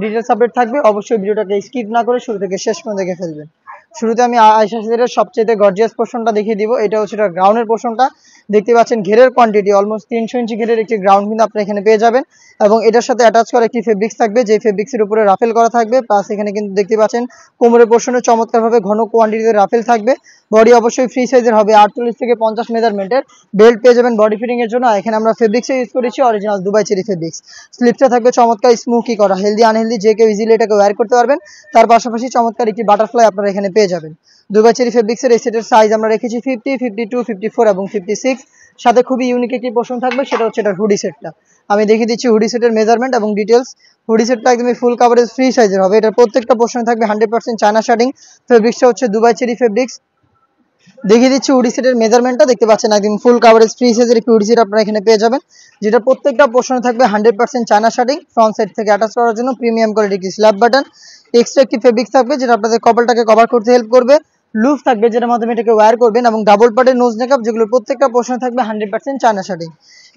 Details update থাকবে, অবশ্যই ভিডিওটাকে স্কিপ না করে শুরু থেকে শেষ পর্যন্ত দেখে ফেলবেন। শুরুতে আমি আয়েশা সিডের সবচেয়ে গর্জিয়াস পোর্শনটা দেখিয়ে দিব। এটা হচ্ছে এটা গ্রাউন্ডের পোর্শনটা। দেখতে পাচ্ছেন ঘেরের কোয়ান্টিটি অলমোস্ট 300 ইঞ্চি ঘেরের একটি গ্রাউন্ড কিন্তু আপনারা এখানে পেয়ে যাবেন, এবং এটার সাথে অ্যাটাচ করা একটি ফেব্রিক্স থাকবে, যে ফেব্রিক্সের উপরে রাফেল করা থাকবে। প্লাস এখানে কিন্তু দেখতে পাচ্ছেন কোমরের পোর্শনে চমৎকারভাবে ঘন কোয়ান্টিটিতে রাফেল থাকবে। বডি অবশ্যই ফ্রি সাইজের হবে, 48 থেকে 50 মেজারমেন্টের। বেল্ট পেয়ে যাবেন বডি ফিটিং এর জন্য। এখানে আমরা ফেব্রিক্স ইউজ করেছি অরিজিনাল দুবাই চেরি ফেব্রিক্স। স্লিপটা থাকবে চমৎকার স্মোকি করা, হেলদি আনহেলদি যে কেউ ইজিলি এটাকে ওয়্যার করতে পারবেন। তার পাশাপাশি চমৎকার একটি বাটারফ্লাই আপনারা এখানে পেয়ে যাবেন। দুবাই চেরি ফেব্রিক্সের এই সেটের সাইজ আমরা রেখেছি 50, 52, 54 এবং 56। সাথে খুবই ইউনিক একটি পোর্শন থাকবে, সেটা হচ্ছে এটার হুডি সেটটা। আমি দেখিয়ে দিচ্ছি হুডি সেটের মেজারমেন্ট এবং ডিটেলস। হুডি সেটটা একদমই ফুল কাভারেজ ফ্রি সাইজের হবে। এটার প্রত্যেকটা পোর্শনে থাকবে 100% চায়না শার্টিং। ফেব্রিক্সটা হচ্ছে দুবাই চেরি ফেব্রিক্স। দেখিয়ে দিচ্ছি হুডি সেটের মেজারমেন্টটা। দেখতে পাচ্ছেন একদম ফুল কাভারেজ ফ্রি সাইজের একটি হুডি সেট আপনারা এখানে পেয়ে যাবেন, যেটা প্রত্যেকটা পোর্শনে থাকবে 100% চায়না শার্টিং। ফ্রন্ট সাইড থেকে অ্যাটাচ করার জন্য প্রিমিয়াম কোয়ালিটি একটি স্ল্যাব বাটন। এক্সট্রা একটি ফেব্রিক্স থাকবে, যেটা আপনাদের কপালটাকে কভার করতে হেল্প করবে। লুফ থাকবে, যেটার মাধ্যমে এটাকে ওয়্যার করবেন, এবং ডাবল পার্টের নোজ মেকআপ, যেগুলো প্রত্যেকটা পোর্শনে থাকবে 100% চায়না শার্টিং।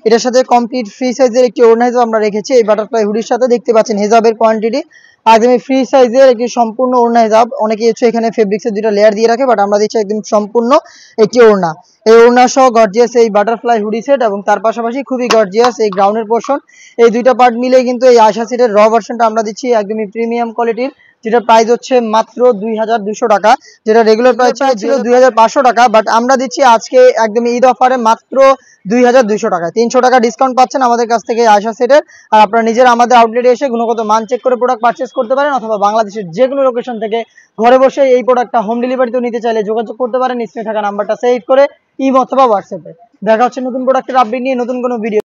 এটার সাথে কমপ্লিট ফ্রি সাইজের একটি ওড়না হিসাব আমরা রেখেছি এই বাটারফ্লাই হুডির সাথে। দেখতে পাচ্ছেন হেজাবের কোয়ান্টিটি একদমই ফ্রি সাইজের একটি সম্পূর্ণ ওড়না হিসাব। অনেকে হচ্ছে এখানে ফেব্রিক্সের দুটো লেয়ার দিয়ে রাখে, বাট আমরা দিচ্ছি একদম সম্পূর্ণ একটি ওড়না। এই ওড়না সহ গর্জিয়াস এই বাটারফ্লাই হুডি সেট, এবং তার পাশাপাশি খুবই গর্জিয়াস এই গ্রাউন্ডের পোর্শন। এই দুইটা পার্ট মিলে কিন্তু এই আয়শা সেটের র ভার্সনটা আমরা দিচ্ছি একদমই প্রিমিয়াম কোয়ালিটির, যেটা প্রাইস হচ্ছে মাত্র 2200 টাকা। যেটা রেগুলার প্রাইস ছিল 2500 টাকা, বাট আমরা দিচ্ছি আজকে একদম ঈদ অফারে মাত্র 2200 টাকায়। 300 টাকা ডিসকাউন্ট পাচ্ছেন আমাদের কাছ থেকে আয়শা সেটের। আর আপনারা নিজেরা আমাদের আউটলেটে এসে গুণগত মান চেক করে প্রোডাক্ট পারচেস করতে পারেন, অথবা বাংলাদেশের যে কোনো লোকেশন থেকে ঘরে বসে এই প্রোডাক্টটা হোম ডেলিভারিতেও নিতে চাইলে যোগাযোগ করতে পারেন স্ক্রিনে থাকা নাম্বারটা সেভ করে ইমো অথবা হোয়াটসঅ্যাপে। দেখা হচ্ছে নতুন প্রোডাক্টের আপডেট নিয়ে নতুন কোনো ভিডিও।